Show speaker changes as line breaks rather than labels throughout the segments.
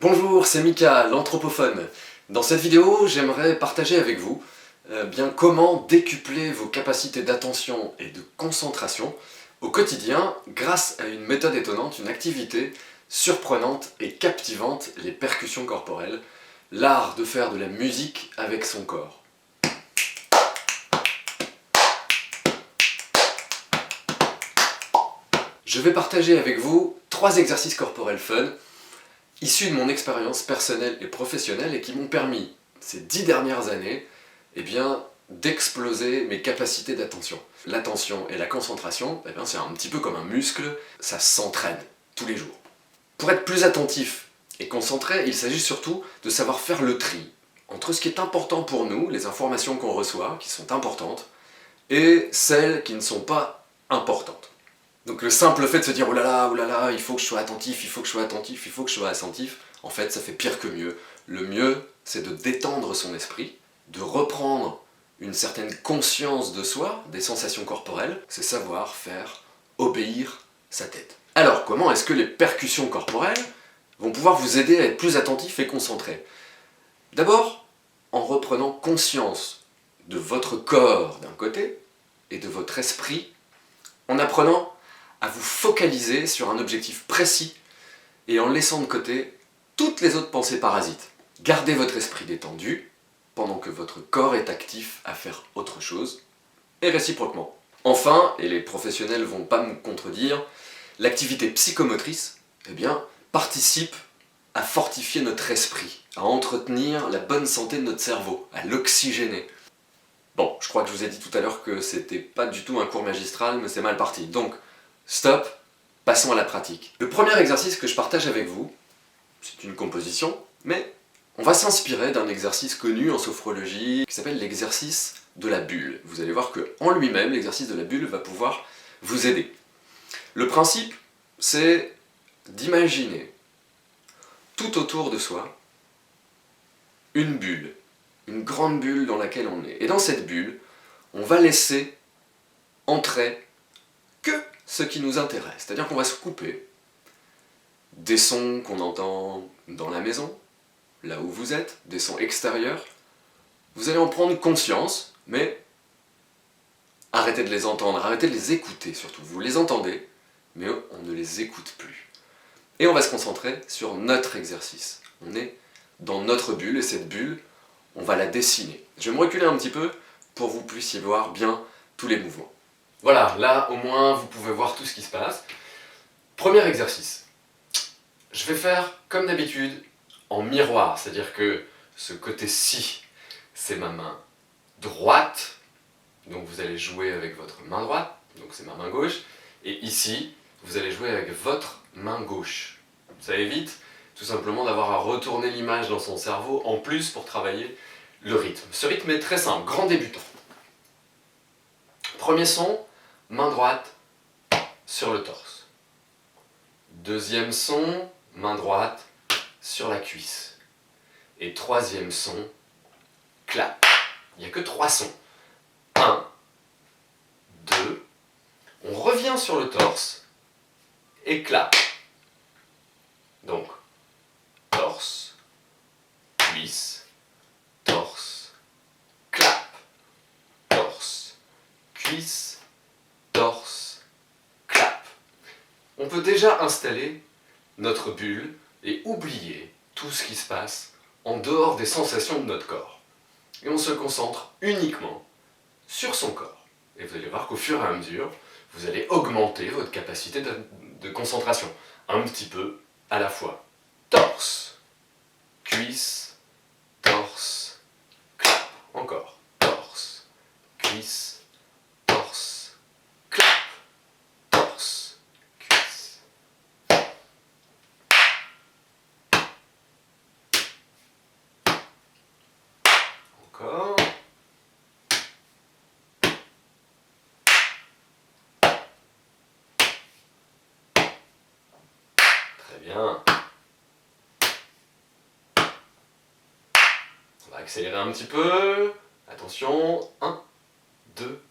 Bonjour, c'est Mika, l'anthropophone. Dans cette vidéo, j'aimerais partager avec vous comment décupler vos capacités d'attention et de concentration au quotidien grâce à une méthode étonnante, une activité surprenante et captivante, les percussions corporelles, l'art de faire de la musique avec son corps. Je vais partager avec vous 3 exercices corporels fun, issus de mon expérience personnelle et professionnelle et qui m'ont permis, ces 10 dernières années, d'exploser mes capacités d'attention. L'attention et la concentration, c'est un petit peu comme un muscle, ça s'entraîne tous les jours. Pour être plus attentif et concentré, il s'agit surtout de savoir faire le tri entre ce qui est important pour nous, les informations qu'on reçoit, qui sont importantes, et celles qui ne sont pas importantes. Donc le simple fait de se dire oh là là, il faut que je sois attentif, il faut que je sois attentif, il faut que je sois attentif, en fait ça fait pire que mieux. Le mieux, c'est de détendre son esprit, de reprendre une certaine conscience de soi, des sensations corporelles, c'est savoir faire obéir sa tête. Alors comment est-ce que les percussions corporelles vont pouvoir vous aider à être plus attentif et concentré? D'abord, en reprenant conscience de votre corps d'un côté et de votre esprit, en apprenant à vous focaliser sur un objectif précis et en laissant de côté toutes les autres pensées parasites. Gardez votre esprit détendu pendant que votre corps est actif à faire autre chose, et réciproquement. Enfin, et les professionnels vont pas me contredire, l'activité psychomotrice participe à fortifier notre esprit, à entretenir la bonne santé de notre cerveau, à l'oxygéner. Bon, je crois que je vous ai dit tout à l'heure que c'était pas du tout un cours magistral, mais c'est mal parti. Donc, stop, passons à la pratique. Le premier exercice que je partage avec vous, c'est une composition, mais on va s'inspirer d'un exercice connu en sophrologie qui s'appelle l'exercice de la bulle. Vous allez voir qu'en lui-même, l'exercice de la bulle va pouvoir vous aider. Le principe, c'est d'imaginer tout autour de soi une bulle, une grande bulle dans laquelle on est. Et dans cette bulle, on va laisser entrer que ce qui nous intéresse. C'est-à-dire qu'on va se couper des sons qu'on entend dans la maison, là où vous êtes, des sons extérieurs. Vous allez en prendre conscience, mais arrêtez de les entendre, arrêtez de les écouter surtout. Vous les entendez, mais on ne les écoute plus. Et on va se concentrer sur notre exercice. On est dans notre bulle, et cette bulle, on va la dessiner. Je vais me reculer un petit peu pour que vous puissiez voir bien tous les mouvements. Voilà, là au moins vous pouvez voir tout ce qui se passe. Premier exercice. Je vais faire comme d'habitude en miroir, c'est-à-dire que ce côté-ci, c'est ma main droite, donc vous allez jouer avec votre main droite, donc c'est ma main gauche, et ici, vous allez jouer avec votre main gauche. Ça évite tout simplement d'avoir à retourner l'image dans son cerveau, en plus pour travailler le rythme. Ce rythme est très simple, grand débutant. Premier son, main droite sur le torse. Deuxième son, main droite sur la cuisse. Et troisième son, clap. Il n'y a que 3 sons. 1, 2, on revient sur le torse et clap. Donc, torse, cuisse, torse, clap, torse, cuisse, torse, clap. On peut déjà installer notre bulle et oublier tout ce qui se passe en dehors des sensations de notre corps. Et on se concentre uniquement sur son corps. Et vous allez voir qu'au fur et à mesure, vous allez augmenter votre capacité de concentration. Un petit peu à la fois. Torse, cuisse, torse, clap. Encore. Torse, cuisse, torse, clap. Torse, cuisse. Encore. Très bien. On va accélérer un petit peu. Attention. 1, 2,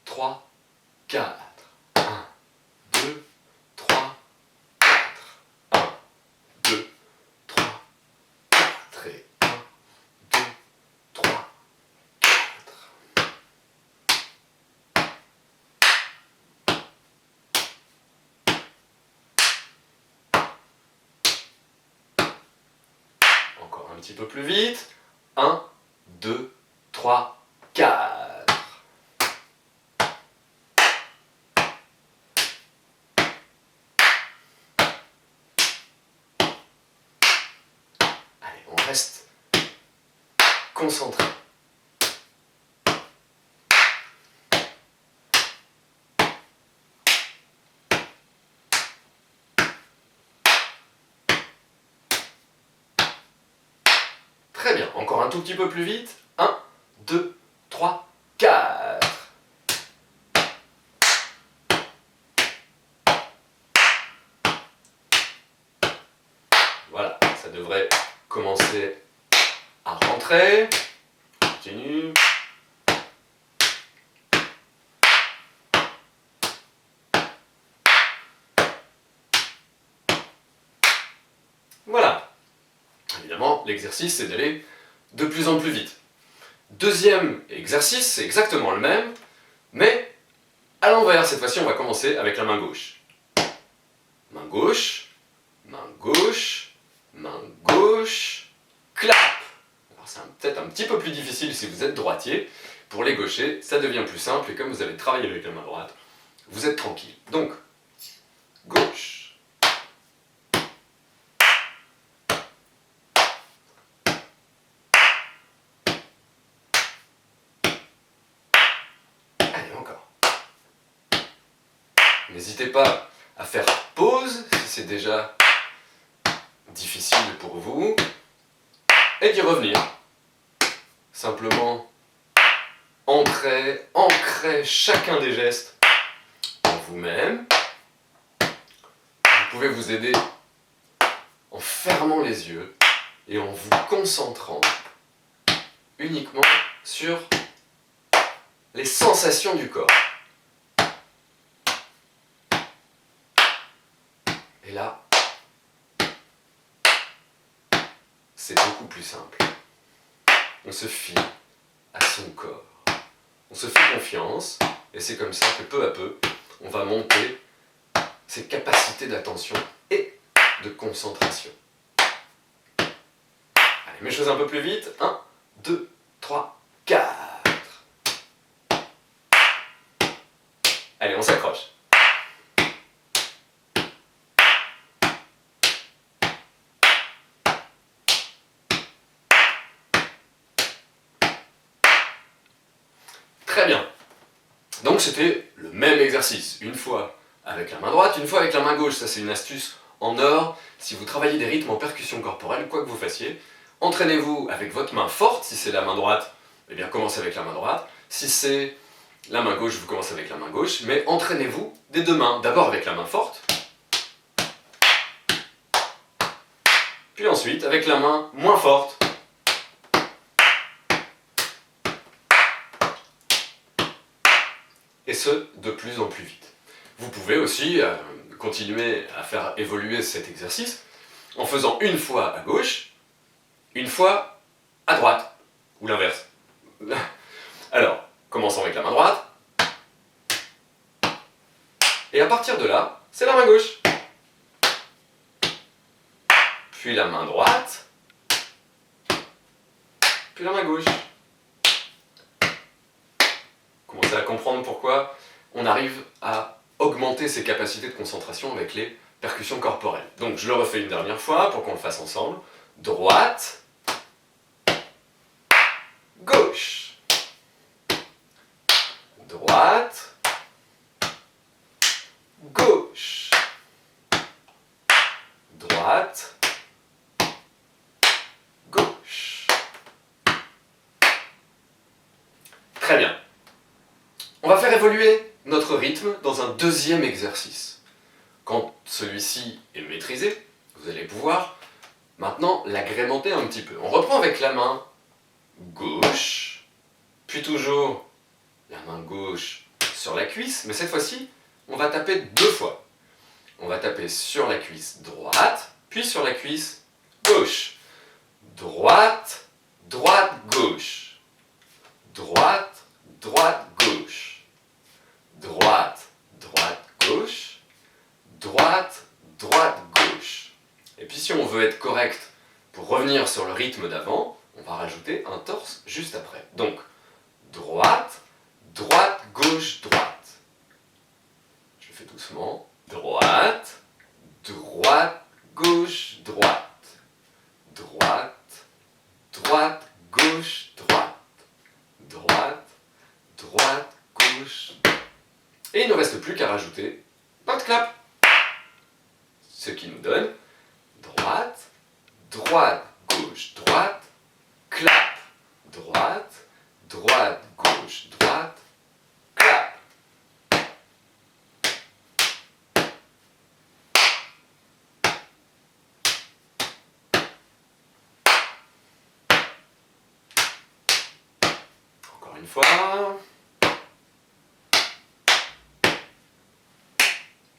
3, 4. 1, 2, 3, 4. 1, 2, 3, petit peu plus vite. 1, 2, 3, 4. Allez, on reste concentré. Très bien, encore un tout petit peu plus vite. 1, 2, 3, 4. Voilà, ça devrait commencer à rentrer. Continue. Voilà. Évidemment, l'exercice, c'est d'aller de plus en plus vite. Deuxième exercice, c'est exactement le même, mais à l'envers. Cette fois-ci, on va commencer avec la main gauche. Main gauche, main gauche, main gauche, clap. Alors c'est peut-être un petit peu plus difficile si vous êtes droitier. Pour les gauchers, ça devient plus simple, et comme vous avez travaillé avec la main droite, vous êtes tranquille. Donc, gauche. N'hésitez pas à faire pause si c'est déjà difficile pour vous et d'y revenir. Simplement ancrez chacun des gestes en vous-même. Vous pouvez vous aider en fermant les yeux et en vous concentrant uniquement sur les sensations du corps. Et là, c'est beaucoup plus simple. On se fie à son corps. On se fait confiance, et c'est comme ça que peu à peu, on va monter ses capacités d'attention et de concentration. Allez, mes choses un peu plus vite. 1, 2, 3, 4. Allez, on s'accroche. Très bien. Donc c'était le même exercice, une fois avec la main droite, une fois avec la main gauche. Ça c'est une astuce en or. Si vous travaillez des rythmes en percussion corporelle, quoi que vous fassiez, entraînez-vous avec votre main forte. Si c'est la main droite, eh bien commencez avec la main droite. Si c'est la main gauche, vous commencez avec la main gauche. Mais entraînez-vous des deux mains. D'abord avec la main forte. Puis ensuite avec la main moins forte. Et ce, de plus en plus vite. Vous pouvez aussi continuer à faire évoluer cet exercice en faisant une fois à gauche, une fois à droite, ou l'inverse. Alors, commençons avec la main droite, et à partir de là, c'est la main gauche. Puis la main droite, puis la main gauche. Commencez à comprendre pourquoi on arrive à augmenter ses capacités de concentration avec les percussions corporelles. Donc je le refais une dernière fois pour qu'on le fasse ensemble. Droite, gauche. Droite, gauche. Droite, gauche. Très bien. On va faire évoluer notre rythme dans un deuxième exercice. Quand celui-ci est maîtrisé, vous allez pouvoir maintenant l'agrémenter un petit peu. On reprend avec la main gauche, puis toujours la main gauche sur la cuisse, mais cette fois-ci, on va taper deux fois. On va taper sur la cuisse droite, puis sur la cuisse gauche. Droite, droite, gauche. Droite, droite, gauche. Droite, droite, gauche. Droite, droite, gauche. Et puis si on veut être correct Pour revenir sur le rythme d'avant, on va rajouter un torse juste après. Donc, droite, droite, gauche, droite. Je fais doucement. Droite, droite, gauche, droite. Droite, droite, gauche, droite. Droite, droite, gauche. Et il ne reste plus qu'à rajouter notre clap. Ce qui nous donne droite, droite, gauche, droite, clap. Droite, droite, gauche, droite, clap. Encore une fois.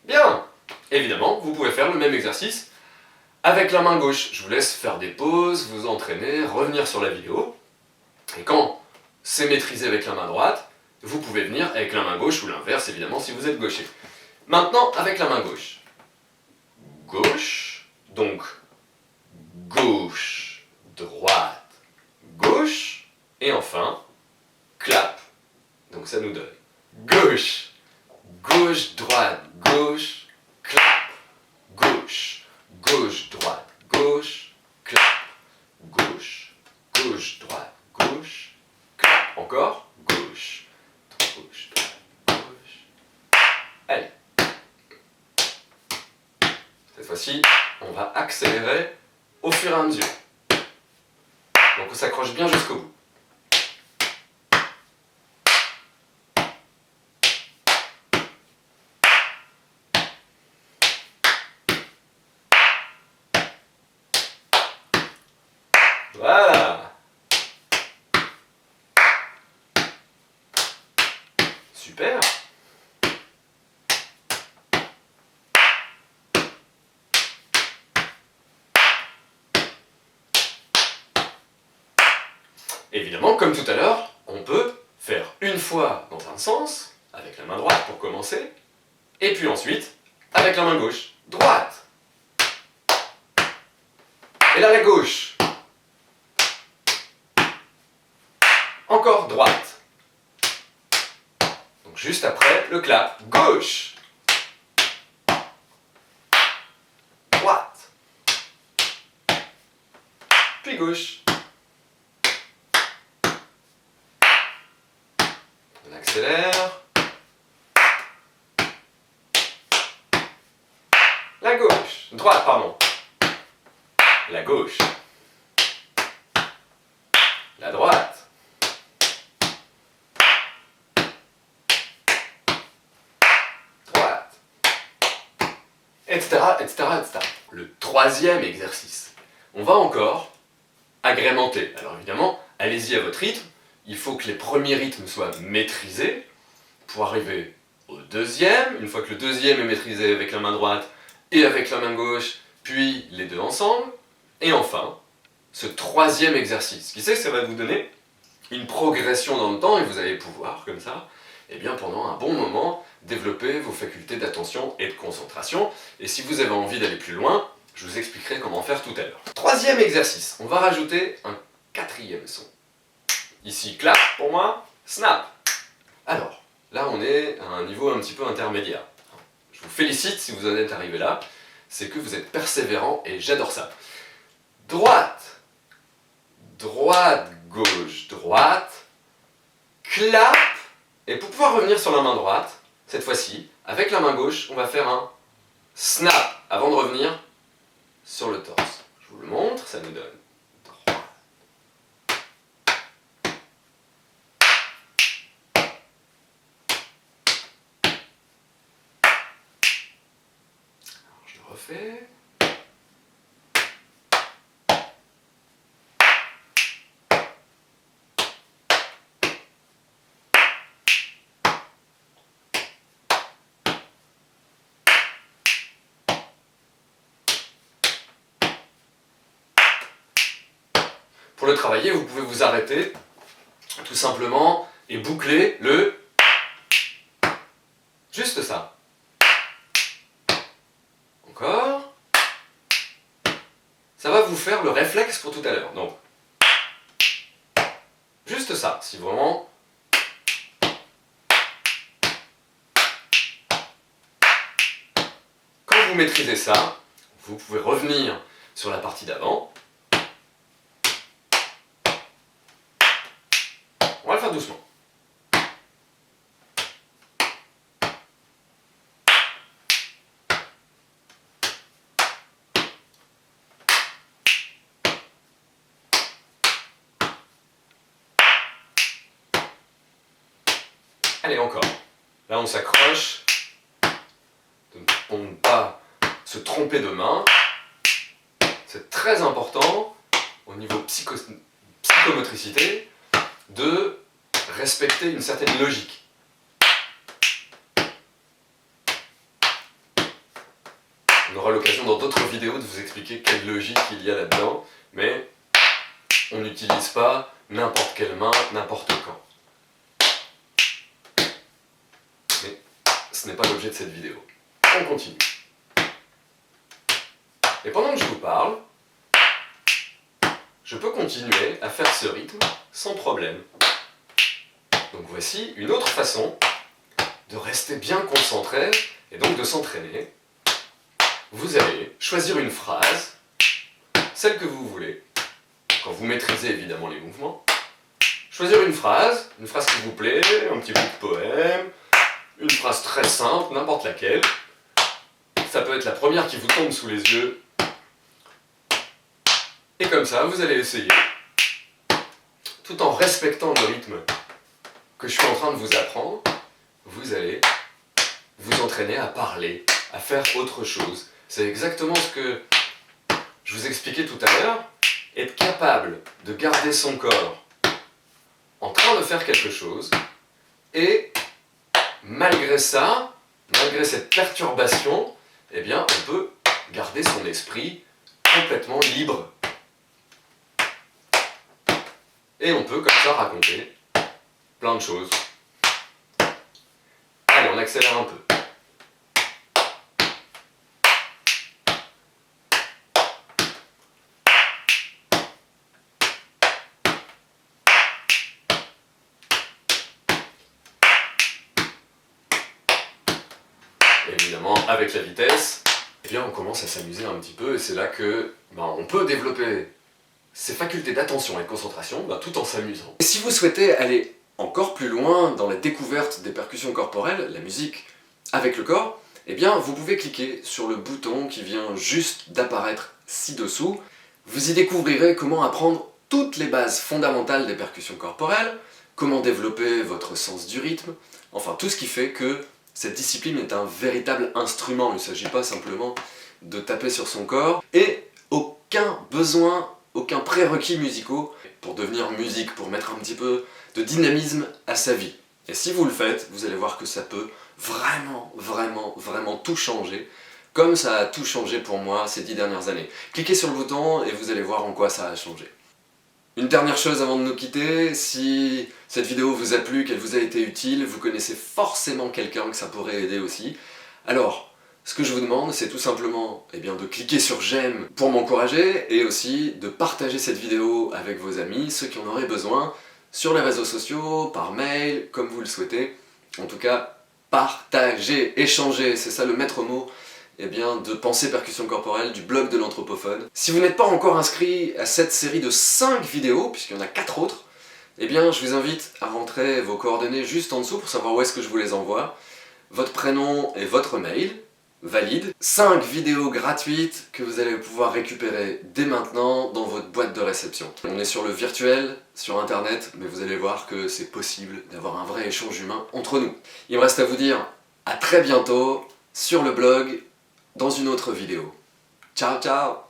Bien. Évidemment, vous pouvez faire le même exercice avec la main gauche. Je vous laisse faire des pauses, vous entraîner, revenir sur la vidéo. Et quand c'est maîtrisé avec la main droite, vous pouvez venir avec la main gauche ou l'inverse, évidemment, si vous êtes gaucher. Maintenant, avec la main gauche. Gauche, donc gauche, droite, gauche, et enfin, clap. Donc ça nous donne gauche, gauche, droite, gauche, clap, gauche, gauche, droite, gauche, clap, gauche, gauche, droite, gauche, clap, encore, gauche, gauche, droite, gauche. Allez. Cette fois-ci, on va accélérer au fur et à mesure. Donc on s'accroche bien jusqu'au bout. Voilà. Super. Évidemment, comme tout à l'heure, on peut faire une fois dans un sens, avec la main droite pour commencer, et puis ensuite, avec la main gauche, droite. Et là, la gauche. Encore droite. Donc juste après, le clap, gauche. Droite. Puis gauche. On accélère. La gauche. Droite, pardon. La gauche. La droite. Droite. Etc., etc., etc. Le troisième exercice. On va encore agrémenter. Alors évidemment, allez-y à votre rythme. Il faut que les premiers rythmes soient maîtrisés pour arriver au deuxième. Une fois que le deuxième est maîtrisé avec la main droite et avec la main gauche, puis les deux ensemble. Et enfin, ce troisième exercice. Qui sait que ça va vous donner une progression dans le temps et vous allez pouvoir, comme ça, eh bien, pendant un bon moment, développer vos facultés d'attention et de concentration. Et si vous avez envie d'aller plus loin, je vous expliquerai comment faire tout à l'heure. Troisième exercice, on va rajouter un quatrième son. Ici, clap pour moi, snap. Alors, là on est à un niveau un petit peu intermédiaire. Je vous félicite si vous en êtes arrivé là, c'est que vous êtes persévérant et j'adore ça. Droite, droite, gauche, droite, clap. Et pour pouvoir revenir sur la main droite, cette fois-ci, avec la main gauche, on va faire un snap avant de revenir sur le torse. Je vous le montre, ça nous donne droite. Alors, je le refais. Pour le travailler, vous pouvez vous arrêter, tout simplement, et boucler le... Juste ça. Encore. Ça va vous faire faire le réflexe pour tout à l'heure. Donc, juste ça, si vraiment... Quand vous maîtrisez ça, vous pouvez revenir sur la partie d'avant. On va le faire doucement. Allez, encore. Là, on s'accroche pour ne pas se tromper de main. C'est très important, au niveau psychomotricité, de respecter une certaine logique. On aura l'occasion dans d'autres vidéos de vous expliquer quelle logique il y a là-dedans, mais on n'utilise pas n'importe quelle main, n'importe quand. Mais ce n'est pas l'objet de cette vidéo. On continue. Et pendant que je vous parle, je peux continuer à faire ce rythme sans problème. Donc voici une autre façon de rester bien concentré et donc de s'entraîner. Vous allez choisir une phrase, celle que vous voulez, quand vous maîtrisez évidemment les mouvements. Choisir une phrase qui vous plaît, un petit bout de poème, une phrase très simple, n'importe laquelle. Ça peut être la première qui vous tombe sous les yeux. Et comme ça, vous allez essayer, tout en respectant le rythme que je suis en train de vous apprendre, vous allez vous entraîner à parler, à faire autre chose. C'est exactement ce que je vous expliquais tout à l'heure. Être capable de garder son corps en train de faire quelque chose, et malgré ça, malgré cette perturbation, eh bien, on peut garder son esprit complètement libre. Et on peut comme ça raconter plein de choses. Allez, on accélère un peu. Évidemment, avec la vitesse, eh bien, on commence à s'amuser un petit peu, et c'est là que on peut développer ses facultés d'attention et de concentration tout en s'amusant. Et si vous souhaitez aller encore plus loin dans la découverte des percussions corporelles, la musique avec le corps, eh bien vous pouvez cliquer sur le bouton qui vient juste d'apparaître ci-dessous. Vous y découvrirez comment apprendre toutes les bases fondamentales des percussions corporelles, comment développer votre sens du rythme, enfin tout ce qui fait que cette discipline est un véritable instrument. Il ne s'agit pas simplement de taper sur son corps, et aucun besoin, aucun prérequis musicaux pour devenir musique, pour mettre un petit peu de dynamisme à sa vie. Et si vous le faites, vous allez voir que ça peut vraiment, vraiment, vraiment tout changer, comme ça a tout changé pour moi ces 10 dernières années. Cliquez sur le bouton et vous allez voir en quoi ça a changé. Une dernière chose avant de nous quitter, si cette vidéo vous a plu, qu'elle vous a été utile, vous connaissez forcément quelqu'un que ça pourrait aider aussi. Alors, ce que je vous demande, c'est tout simplement de cliquer sur j'aime pour m'encourager, et aussi de partager cette vidéo avec vos amis, ceux qui en auraient besoin, sur les réseaux sociaux, par mail, comme vous le souhaitez. En tout cas, partagez, échangez, c'est ça le maître mot de Pensée Percussion Corporelle du blog de l'Anthropophone. Si vous n'êtes pas encore inscrit à cette série de 5 vidéos, puisqu'il y en a 4 autres, je vous invite à rentrer vos coordonnées juste en dessous pour savoir où est-ce que je vous les envoie, votre prénom et votre mail, valide. 5 vidéos gratuites que vous allez pouvoir récupérer dès maintenant dans votre boîte de réception. On est sur le virtuel, sur internet, mais vous allez voir que c'est possible d'avoir un vrai échange humain entre nous. Il me reste à vous dire à très bientôt sur le blog, dans une autre vidéo. Ciao ciao!